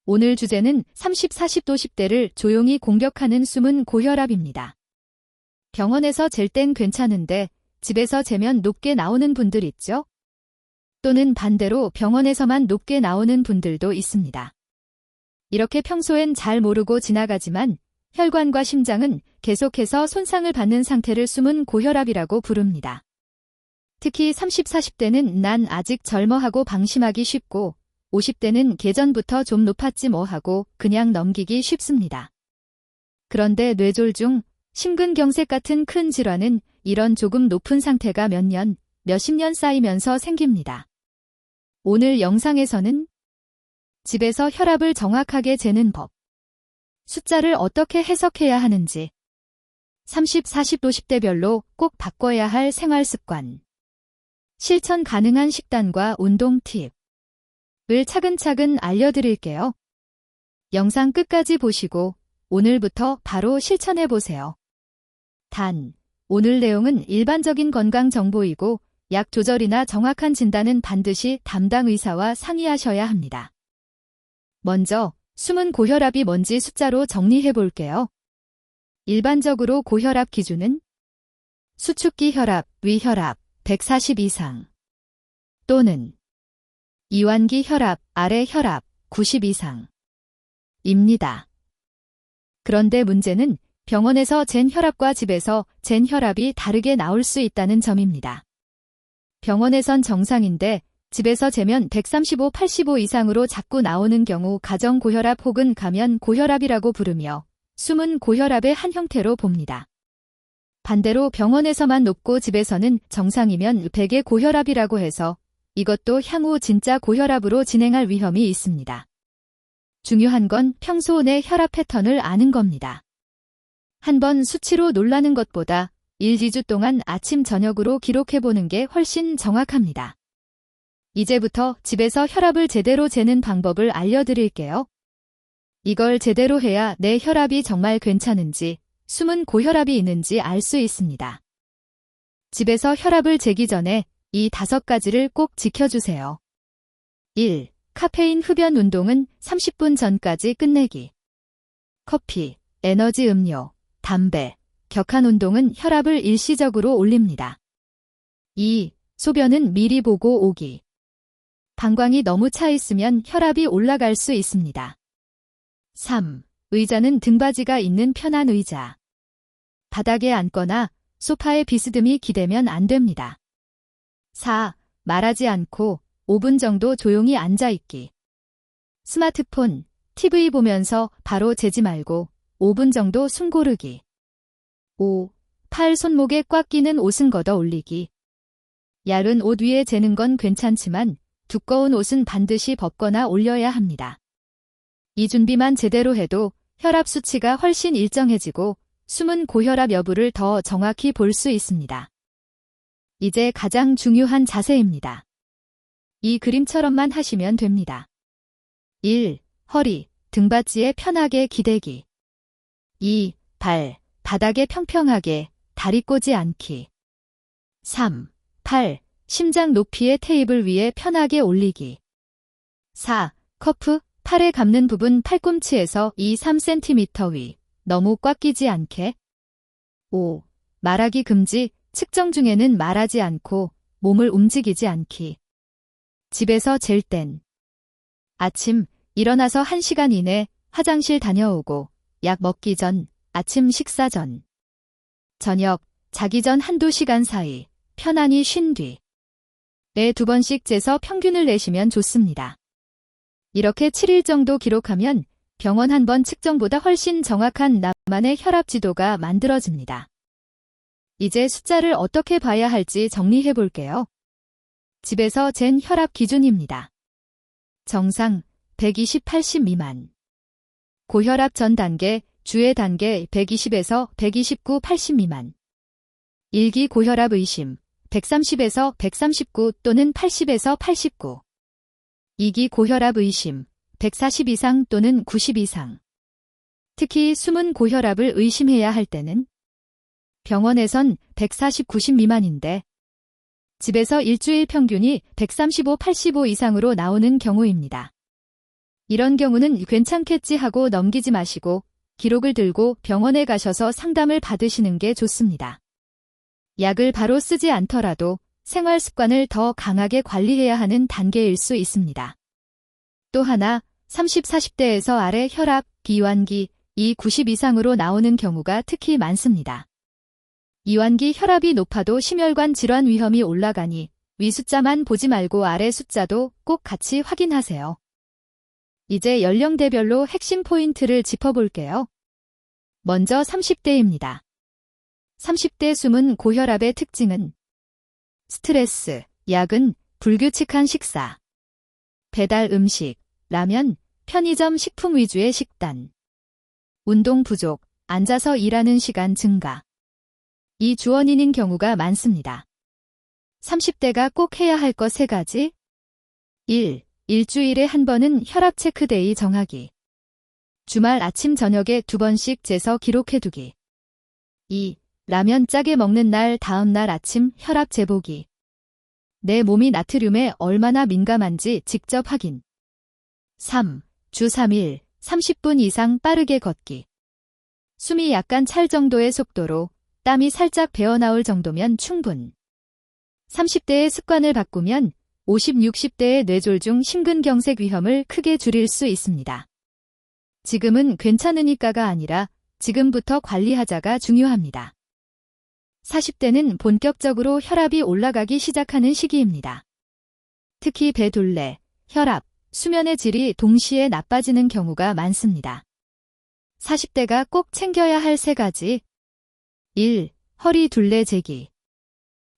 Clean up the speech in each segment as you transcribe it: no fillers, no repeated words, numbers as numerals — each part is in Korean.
오늘 주제는 30, 40도 10대를 조용히 공격하는 숨은 고혈압입니다. 병원에서 잴 땐 괜찮은데 집에서 재면 높게 나오는 분들 있죠? 또는 반대로 병원에서만 높게 나오는 분들도 있습니다. 이렇게 평소엔 잘 모르고 지나가지만 혈관과 심장은 계속해서 손상을 받는 상태를 숨은 고혈압이라고 부릅니다. 특히 30, 40대는 난 아직 젊어하고 방심하기 쉽고 50대는 예전부터 좀 높았지 뭐 하고 그냥 넘기기 쉽습니다. 그런데 뇌졸중, 심근경색 같은 큰 질환은 이런 조금 높은 상태가 몇 년, 몇십 년 쌓이면서 생깁니다. 오늘 영상에서는 집에서 혈압을 정확하게 재는 법, 숫자를 어떻게 해석해야 하는지, 30, 40도 10대별로 꼭 바꿔야 할 생활 습관, 실천 가능한 식단과 운동 팁을 차근차근 알려드릴게요. 영상 끝까지 보시고 오늘부터 바로 실천해보세요. 단, 오늘 내용은 일반적인 건강 정보이고 약 조절이나 정확한 진단은 반드시 담당 의사와 상의하셔야 합니다. 먼저 숨은 고혈압이 뭔지 숫자로 정리해볼게요. 일반적으로 고혈압 기준은 수축기 혈압, 위혈압 140 이상 또는 이완기 혈압, 아래 혈압 90 이상입니다. 그런데 문제는 병원에서 잰 혈압과 집에서 잰 혈압이 다르게 나올 수 있다는 점입니다. 병원에선 정상인데 집에서 재면 135, 85 이상으로 자꾸 나오는 경우 가정 고혈압 혹은 가면 고혈압이라고 부르며 숨은 고혈압의 한 형태로 봅니다. 반대로 병원에서만 높고 집에서는 정상이면 백의 고혈압이라고 해서 이것도 향후 진짜 고혈압으로 진행할 위험이 있습니다. 중요한 건 평소 내 혈압 패턴을 아는 겁니다. 한번 수치로 놀라는 것보다 1, 2주 동안 아침 저녁으로 기록해보는 게 훨씬 정확합니다. 이제부터 집에서 혈압을 제대로 재는 방법을 알려드릴게요. 이걸 제대로 해야 내 혈압이 정말 괜찮은지, 숨은 고혈압이 있는지 알 수 있습니다. 집에서 혈압을 재기 전에 이 5가지를 꼭 지켜주세요. 1. 카페인 흡연 운동은 30분 전까지 끝내기. 커피, 에너지 음료, 담배, 격한 운동은 혈압을 일시적으로 올립니다. 2. 소변은 미리 보고 오기. 방광이 너무 차 있으면 혈압이 올라갈 수 있습니다. 3. 의자는 등받이가 있는 편한 의자. 바닥에 앉거나 소파에 비스듬히 기대면 안 됩니다. 4. 말하지 않고 5분 정도 조용히 앉아있기. 스마트폰, TV 보면서 바로 재지 말고 5분 정도 숨 고르기. 5. 팔 손목에 꽉 끼는 옷은 걷어 올리기. 얇은 옷 위에 재는 건 괜찮지만 두꺼운 옷은 반드시 벗거나 올려야 합니다. 이 준비만 제대로 해도 혈압 수치가 훨씬 일정해지고 숨은 고혈압 여부를 더 정확히 볼 수 있습니다. 이제 가장 중요한 자세입니다. 이 그림처럼만 하시면 됩니다. 1. 허리, 등받이에 편하게 기대기. 2. 발, 바닥에 평평하게, 다리 꼬지 않기. 3. 팔, 심장 높이의 테이블 위에 편하게 올리기. 4. 커프, 팔에 감는 부분 팔꿈치에서 2-3cm 위, 너무 꽉 끼지 않게. 5. 말하기 금지, 측정 중에는 말하지 않고 몸을 움직이지 않기. 집에서 잴 땐 아침 일어나서 1시간 이내 화장실 다녀오고 약 먹기 전, 아침 식사 전, 저녁 자기 전 1-2시간 사이 편안히 쉰 뒤에 2번씩 재서 평균을 내시면 좋습니다. 이렇게 7일 정도 기록하면 병원 한 번 측정보다 훨씬 정확한 나만의 혈압 지도가 만들어집니다. 이제 숫자를 어떻게 봐야 할지 정리해 볼게요. 집에서 잰 혈압 기준입니다. 정상 120, 80 미만. 고혈압 전 단계, 주의 단계 120에서 129, 80 미만. 일기 고혈압 의심 130에서 139 또는 80에서 89. 2기 고혈압 의심 140 이상 또는 90 이상. 특히 숨은 고혈압을 의심해야 할 때는 병원에선 140, 90 미만인데 집에서 일주일 평균이 135, 85 이상으로 나오는 경우입니다. 이런 경우는 괜찮겠지 하고 넘기지 마시고 기록을 들고 병원에 가셔서 상담을 받으시는 게 좋습니다. 약을 바로 쓰지 않더라도 생활 습관을 더 강하게 관리해야 하는 단계일 수 있습니다. 또 하나, 30, 40대에서 아래 혈압, 이완기, 90 이상으로 나오는 경우가 특히 많습니다. 이완기 혈압이 높아도 심혈관 질환 위험이 올라가니 위 숫자만 보지 말고 아래 숫자도 꼭 같이 확인하세요. 이제 연령대별로 핵심 포인트를 짚어볼게요. 먼저 30대입니다. 30대 숨은 고혈압의 특징은 스트레스, 야근, 불규칙한 식사, 배달 음식, 라면, 편의점 식품 위주의 식단, 운동 부족, 앉아서 일하는 시간 증가. 이 주원인인 경우가 많습니다. 30대가 꼭 해야 할 것 3가지. 1. 일주일에 한 번은 혈압 체크데이 정하기. 주말 아침 저녁에 2번씩 재서 기록해두기. 2. 라면 짜게 먹는 날 다음 날 아침 혈압 재보기. 내 몸이 나트륨에 얼마나 민감한지 직접 확인. 3. 주 3일 30분 이상 빠르게 걷기. 숨이 약간 찰 정도의 속도로 땀이 살짝 배어나올 정도면 충분. 30대의 습관을 바꾸면 50, 60대의 뇌졸중 심근경색 위험을 크게 줄일 수 있습니다. 지금은 괜찮으니까가 아니라 지금부터 관리하자가 중요합니다. 40대는 본격적으로 혈압이 올라가기 시작하는 시기입니다. 특히 배둘레, 혈압, 수면의 질이 동시에 나빠지는 경우가 많습니다. 40대가 꼭 챙겨야 할 3가지. 1. 허리 둘레 재기.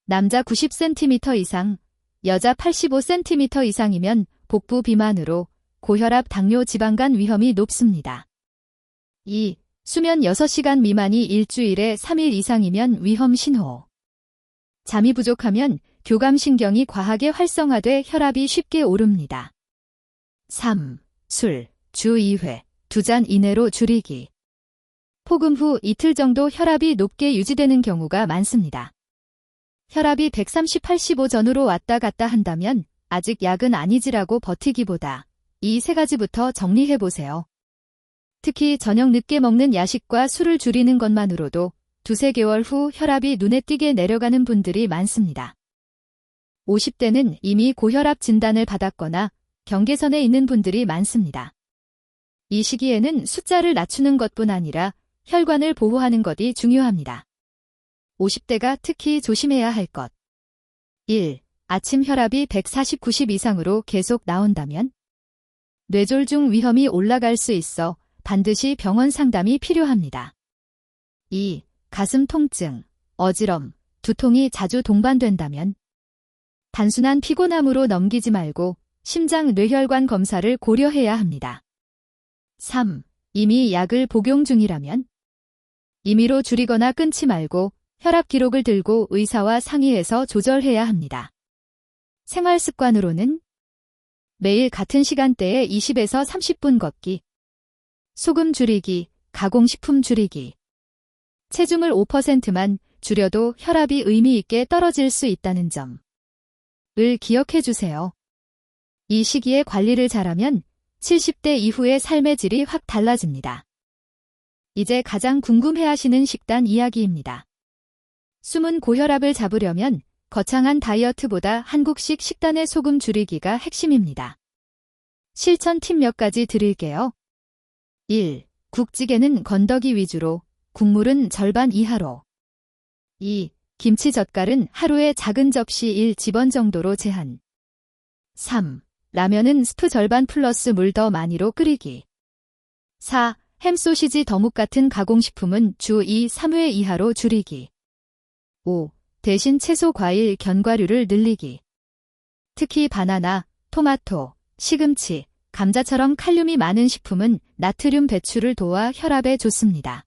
남자 90cm 이상, 여자 85cm 이상이면 복부 비만으로 고혈압, 당뇨, 지방간 위험이 높습니다. 2. 수면 6시간 미만이 일주일에 3일 이상이면 위험 신호. 잠이 부족하면 교감신경이 과하게 활성화돼 혈압이 쉽게 오릅니다. 3. 술, 주 2회, 2잔 이내로 줄이기. 폭음 후 이틀 정도 혈압이 높게 유지되는 경우가 많습니다. 혈압이 130/85 전후로 왔다 갔다 한다면 아직 약은 아니지라고 버티기보다 이 3가지부터 정리해보세요. 특히 저녁 늦게 먹는 야식과 술을 줄이는 것만으로도 2-3개월 후 혈압이 눈에 띄게 내려가는 분들이 많습니다. 50대는 이미 고혈압 진단을 받았거나 경계선에 있는 분들이 많습니다. 이 시기에는 숫자를 낮추는 것뿐 아니라 혈관을 보호하는 것이 중요합니다. 50대가 특히 조심해야 할 것. 1. 아침 혈압이 140/90 이상으로 계속 나온다면 뇌졸중 위험이 올라갈 수 있어 반드시 병원 상담이 필요합니다. 2. 가슴 통증, 어지럼, 두통이 자주 동반된다면 단순한 피곤함으로 넘기지 말고 심장 뇌혈관 검사를 고려해야 합니다. 3. 이미 약을 복용 중이라면 임의로 줄이거나 끊지 말고 혈압 기록을 들고 의사와 상의해서 조절해야 합니다. 생활 습관으로는 매일 같은 시간대에 20에서 30분 걷기, 소금 줄이기, 가공식품 줄이기. 체중을 5%만 줄여도 혈압이 의미 있게 떨어질 수 있다는 점을 기억해 주세요. 이 시기에 관리를 잘하면 70대 이후의 삶의 질이 확 달라집니다. 이제 가장 궁금해하시는 식단 이야기입니다. 숨은 고혈압을 잡으려면 거창한 다이어트보다 한국식 식단의 소금 줄이기가 핵심입니다. 실천 팁 몇 가지 드릴게요. 1. 국찌개는 건더기 위주로, 국물은 절반 이하로. 2. 김치 젓갈은 하루에 작은 접시 1집원 정도로 제한. 3. 라면은 스프 절반 플러스 물 더 많이로 끓이기. 4. 햄 소시지 더묵 같은 가공식품은 주 2, 3회 이하로 줄이기. 5. 대신 채소 과일 견과류를 늘리기. 특히 바나나, 토마토, 시금치, 감자처럼 칼륨이 많은 식품은 나트륨 배출을 도와 혈압에 좋습니다.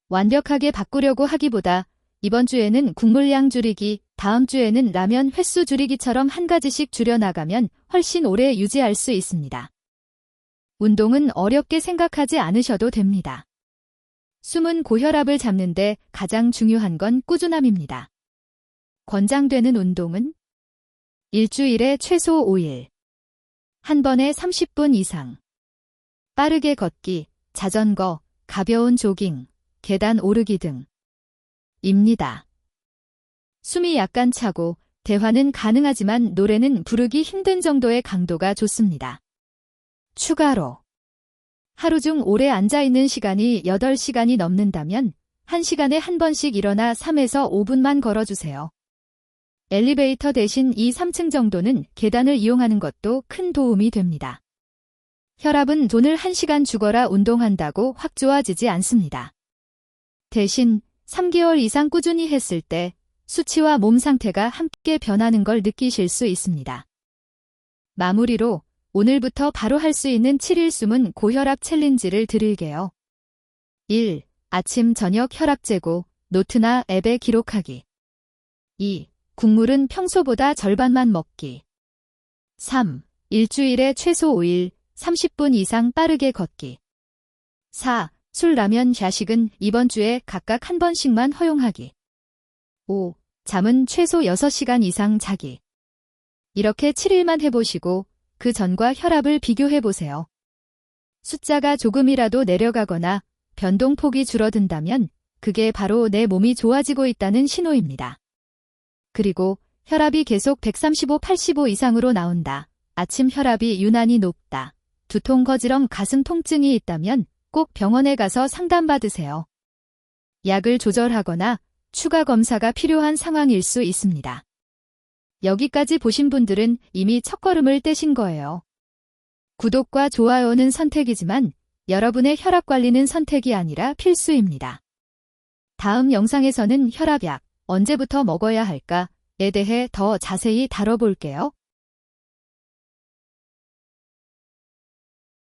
완벽하게 바꾸려고 하기보다 이번 주에는 국물량 줄이기, 다음 주에는 라면 횟수 줄이기처럼 한 가지씩 줄여나가면 훨씬 오래 유지할 수 있습니다. 운동은 어렵게 생각하지 않으셔도 됩니다. 숨은 고혈압을 잡는데 가장 중요한 건 꾸준함입니다. 권장되는 운동은 일주일에 최소 5일, 한 번에 30분 이상, 빠르게 걷기, 자전거, 가벼운 조깅, 계단 오르기 등입니다. 숨이 약간 차고 대화는 가능하지만 노래는 부르기 힘든 정도의 강도가 좋습니다. 추가로 하루 중 오래 앉아있는 시간이 8시간이 넘는다면 1시간에 한 번씩 일어나 3에서 5분만 걸어주세요. 엘리베이터 대신 2, 3층 정도는 계단을 이용하는 것도 큰 도움이 됩니다. 혈압은 돈을 1시간 주거라 운동한다고 확 좋아지지 않습니다. 대신 3개월 이상 꾸준히 했을 때 수치와 몸 상태가 함께 변하는 걸 느끼실 수 있습니다. 마무리로 오늘부터 바로 할 수 있는 7일 숨은 고혈압 챌린지를 드릴게요. 1. 아침 저녁 혈압 재고 노트나 앱에 기록하기. 2. 국물은 평소보다 절반만 먹기. 3. 일주일에 최소 5일 30분 이상 빠르게 걷기. 4. 술, 라면, 야식은 이번 주에 각각 한 번씩만 허용하기. 5. 잠은 최소 6시간 이상 자기. 이렇게 7일만 해보시고 그 전과 혈압을 비교해보세요. 숫자가 조금이라도 내려가거나 변동폭이 줄어든다면 그게 바로 내 몸이 좋아지고 있다는 신호입니다. 그리고 혈압이 계속 135, 85 이상으로 나온다. 아침 혈압이 유난히 높다. 두통, 거지럼, 가슴 통증이 있다면 꼭 병원에 가서 상담받으세요. 약을 조절하거나 추가 검사가 필요한 상황일 수 있습니다. 여기까지 보신 분들은 이미 첫걸음을 떼신 거예요. 구독과 좋아요는 선택이지만 여러분의 혈압 관리는 선택이 아니라 필수입니다. 다음 영상에서는 혈압약 언제부터 먹어야 할까에 대해 더 자세히 다뤄볼게요.